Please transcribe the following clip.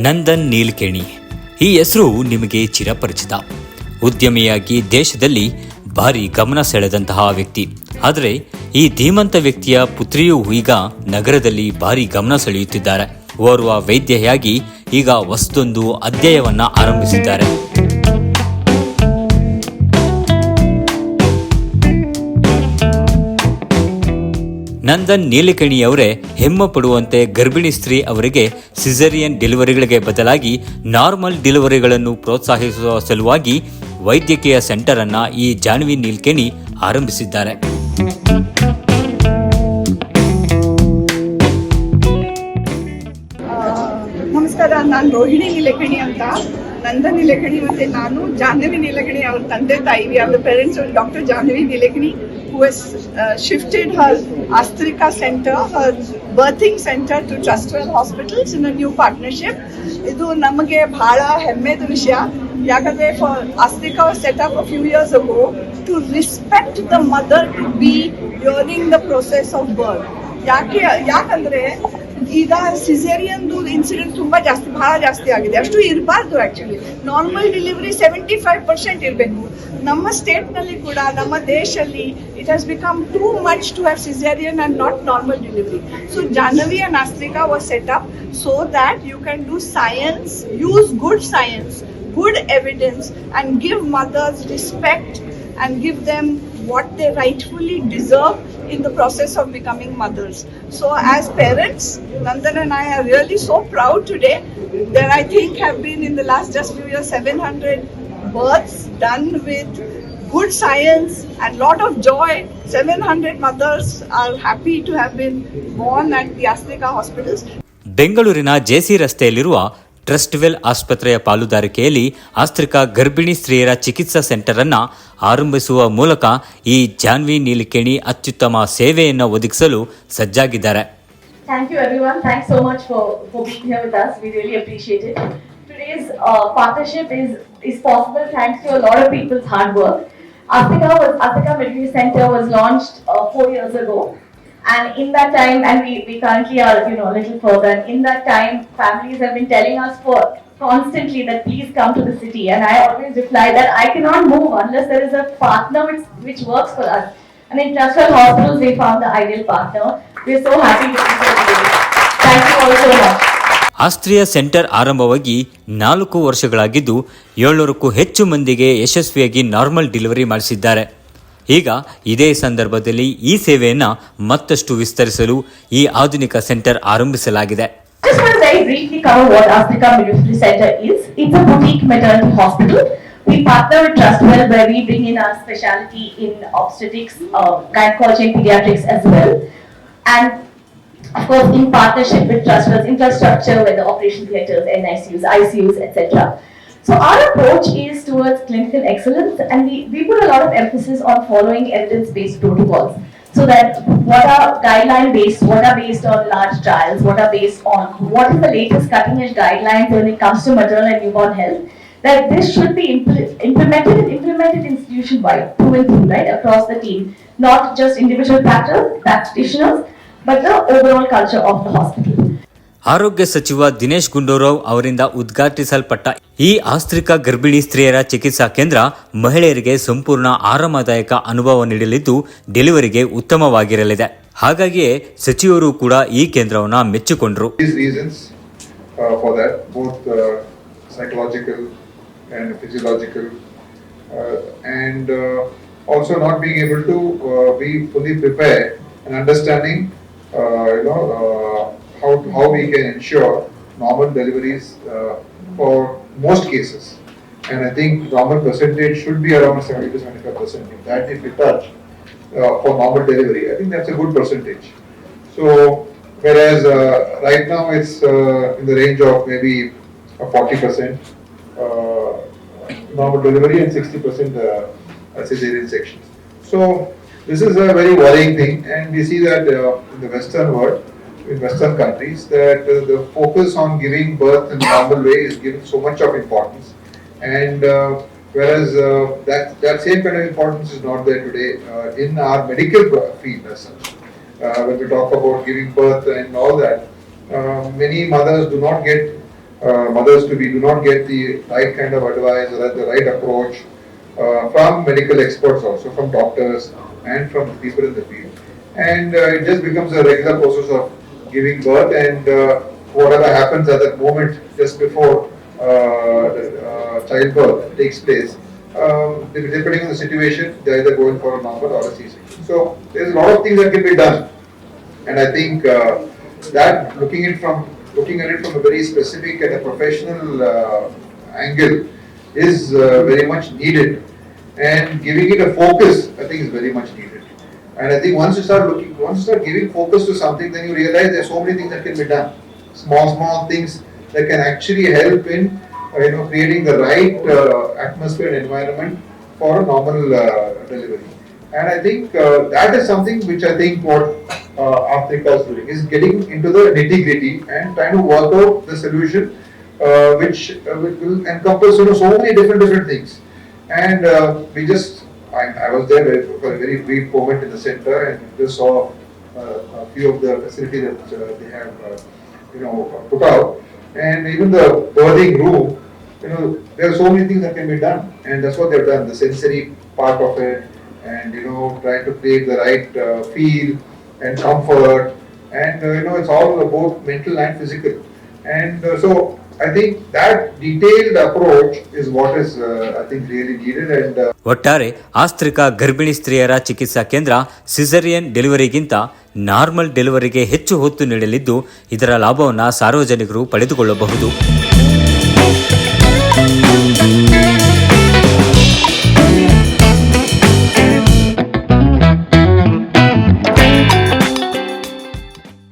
ನಂದನ್ ನೀಲ್ಕೇಣಿ ಈ ಹೆಸರು ನಿಮಗೆ ಚಿರಪರಿಚಿತ. ಉದ್ಯಮಿಯಾಗಿ ದೇಶದಲ್ಲಿ ಭಾರಿ ಗಮನ ಸೆಳೆದಂತಹ ವ್ಯಕ್ತಿ. ಆದರೆ ಈ ಧೀಮಂತ ವ್ಯಕ್ತಿಯ ಪುತ್ರಿಯೂ ಈಗ ನಗರದಲ್ಲಿ ಭಾರಿ ಗಮನ ಸೆಳೆಯುತ್ತಿದ್ದಾರೆ. ಓರ್ವ ವೈದ್ಯೆಯಾಗಿ ಈಗ ಹೊಸದೊಂದು ಅಧ್ಯಾಯವನ್ನ ಆರಂಭಿಸಿದ್ದಾರೆ. ನಂದನ್ ನೀಲಕೇಣಿಯವರೇ ಹೆಮ್ಮೆ ಪಡುವಂತೆ ಗರ್ಭಿಣಿ ಸ್ತ್ರೀ ಅವರಿಗೆ ಸಿಸೇರಿಯನ್ ಡೆಲಿವರಿಗಳಿಗೆ ಬದಲಾಗಿ ನಾರ್ಮಲ್ ಡೆಲಿವರಿಗಳನ್ನು ಪ್ರೋತ್ಸಾಹಿಸುವ ಸಲುವಾಗಿ ವೈದ್ಯಕೀಯ ಸೆಂಟರ್ ಅನ್ನ ಈ ಜಾನ್ವಿ ನೀಲ್ಕೇಣಿ ಆರಂಭಿಸಿದ್ದಾರೆ. ನಮಸ್ಕಾರ, ನಾನು ರೋಹಿಣಿ ನೀಲಕೇಣಿ ಅಂತ. ನಂದನ್ ನೀಲಕೇಣಿ ಮತ್ತೆ ನಾನು ಜಾಹ್ನವಿ ನೀಲಕೇಣಿ ಅವ್ರ ತಂದೆ ತಾಯಿ. We are the parents of doctor Jahnavi Nilekani who has shifted her Astrika center, her birthing center to Trustwell Hospitals in a new partnership. ಇದು ನಮಗೆ ಬಹಳ ಹೆಮ್ಮೆದ ವಿಷಯ. ಯಾಕಂದ್ರೆ Astrika was set up a few years ago to respect the mother to be during the process of birth. ಯಾಕಂದ್ರೆ ಈಗ ಸಿಸೇರಿಯನ್ದು incident ಬಹಳ ಜಾಸ್ತಿ ಆಗಿದೆ. ಅಷ್ಟು ಇರಬಾರ್ದು. ಆಕ್ಚುಲಿ ನಾರ್ಮಲ್ ಡೆಲಿವರಿ 75% ಇರಬೇಕು. ನಮ್ಮ ಸ್ಟೇಟ್ನಲ್ಲಿ ಕೂಡ, ನಮ್ಮ ದೇಶದಲ್ಲಿ it has become too much to have cesarean and not normal delivery. So Jahnavi and Astrika was set up so that you can do science, use good science, good evidence, and give mothers respect and give them what they rightfully deserve in the process of becoming mothers. So as parents, Nandan and I are really so proud today. There I think have been in the last just few years 700 births done with good science and lot of joy. 700 mothers are happy to have been born at the Astrika hospitals. ಬೆಂಗಳೂರಿನ JC ರಸ್ತೆಯಲ್ಲಿರುವ ಟ್ರಸ್ಟ್ವೆಲ್ ಆಸ್ಪತ್ರೆಯ ಪಾಲುದಾರಿಕೆಯಲ್ಲಿ ಆಸ್ತ್ರಿಕಾ ಗರ್ಭಿಣಿ ಸ್ತ್ರೀಯರ ಚಿಕಿತ್ಸಾ centre ಅನ್ನ ಆರಂಭಿಸುವ ಮೂಲಕ ಈ ಜಾನ್ವಿ ನೀಲಕೇಣಿ ಅತ್ಯುತ್ತಮ ಸೇವೆಯನ್ನು ಒದಗಿಸಲು ಸಜ್ಜಾಗಿದ್ದಾರೆ. Thank you everyone. Thanks so much for being here with us. We really appreciate it. Today's partnership is possible thanks to a lot of people's hard work. Astrika Medical Center was launched 4 years ago. And in that time, and we currently are, a little further. And in that time, families have been telling us constantly that please come to the city. And I always reply that I cannot move unless there is a partner which works for us. And in Trustwell Hospitals, we found the ideal partner. We are so happy to be here today. Thank you all so much. Austria centre ಆರಂಭವಾಗಿ 4 ವರ್ಷಗಳಾಗಿದ್ದು 700ಕ್ಕೂ ಹೆಚ್ಚು ಮಂದಿಗೆ ಯಶಸ್ವಿಯಾಗಿ normal delivery ಮಾಡಿಸಿದ್ದಾರೆ. ಈಗ ಇದೇ ಸಂದರ್ಭದಲ್ಲಿ ಈ ಸೇವೆಯನ್ನು ಮತ್ತಷ್ಟು ವಿಸ್ತರಿಸಲು ಈ ಆಧುನಿಕ ಸೆಂಟರ್ ಆರಂಭಿಸಲಾಗಿದೆ. Just want to very briefly cover what Astrika Medical Center is. It's a boutique maternity hospital. We partner with Trustwell where we bring in our specialty in obstetrics, gynecology and pediatrics as well. And of course in partnership with Trustwell's infrastructure where the operation theatres, NICUs, ICUs, etc. So our approach is towards clinical excellence, and we put a lot of emphasis on following evidence-based protocols. So that what are guideline based, what are based on large trials, what are based on what is the latest cutting edge guidelines when it comes to maternal and newborn health, that this should be implemented institution-wide, through and through, right, across the team, not just individual practitioners, but the overall culture of the hospital. ಆರೋಗ್ಯ ಸಚಿವ ದಿನೇಶ್ ಗುಂಡೂರಾವ್ ಅವರಿಂದ ಉದ್ಘಾಟಿಸಲ್ಪಟ್ಟ ಈ ಆಸ್ತ್ರಿಕಾ ಗರ್ಭಿಣಿ ಸ್ತ್ರೀಯರ ಚಿಕಿತ್ಸಾ ಕೇಂದ್ರ ಮಹಿಳೆಯರಿಗೆ ಸಂಪೂರ್ಣ ಆರಾಮದಾಯಕ ಅನುಭವ ನೀಡಲಿದ್ದು ಡೆಲಿವರಿಗೆ ಉತ್ತಮವಾಗಿರಲಿದೆ. ಹಾಗಾಗಿಯೇ ಸಚಿವರು ಕೂಡ ಈ ಕೇಂದ್ರವನ್ನು ಮೆಚ್ಚಿಕೊಂಡರು. How we can ensure normal deliveries for most cases, and I think normal percentage should be around 70 to 75%. If we touch for normal delivery, I think that's a good percentage. So whereas right now it's in the range of maybe 40% normal delivery and 60% cesarean sections. So this is a very worrying thing, and we see that in the Western world, in Western countries, that the focus on giving birth in a normal way is given so much of importance, and whereas that same kind of importance is not there today in our medical field as such. When we talk about giving birth and all that, many mothers do not get mothers to be do not get the right kind of advice or the right approach from medical experts also, from doctors and from people in the field. And it just becomes a regular process of giving birth, and whatever happens at that moment just before childbirth takes place, depending on the situation, they either go in for a normal or a C-section. So there's a lot of things that can be done, and I think that looking at it from a very specific and a professional angle is very much needed, and giving it a focus, I think, is very much needed. And I think once you start giving focus to something, then you realize there's so many things that can be done. Small things that can actually help in creating the right atmosphere and environment for a normal delivery. And I think that is something which I think what Africa is doing, is getting into the nitty-gritty and trying to work out the solution which will encompass so many different things. And I was there for a very brief moment in the center and just saw a few of the facilities that they have put out, and even the birthing room. There are so many things that can be done, and that's what they've done. The sensory part of it, and trying to create the right feel and comfort, and it's all both mental and physical. And so I think that detailed approach is what is I think really needed. And ಒಟ್ಟಾರೆ ಆಸ್ತ್ರಿಕ ಗರ್ಭಿಣಿ ಸ್ತ್ರೀಯರ ಚಿಕಿತ್ಸಾ ಕೇಂದ್ರ caesarean ಡೆಲಿವರಿಗಿಂತ normal ಡೆಲಿವರಿಗೆ ಹೆಚ್ಚು ಹೊತ್ತು ನೀಡಲಿದ್ದು, ಇದರ ಲಾಭವನ್ನು ಸಾರ್ವಜನಿಕರು ಪಡೆದುಕೊಳ್ಳಬಹುದು.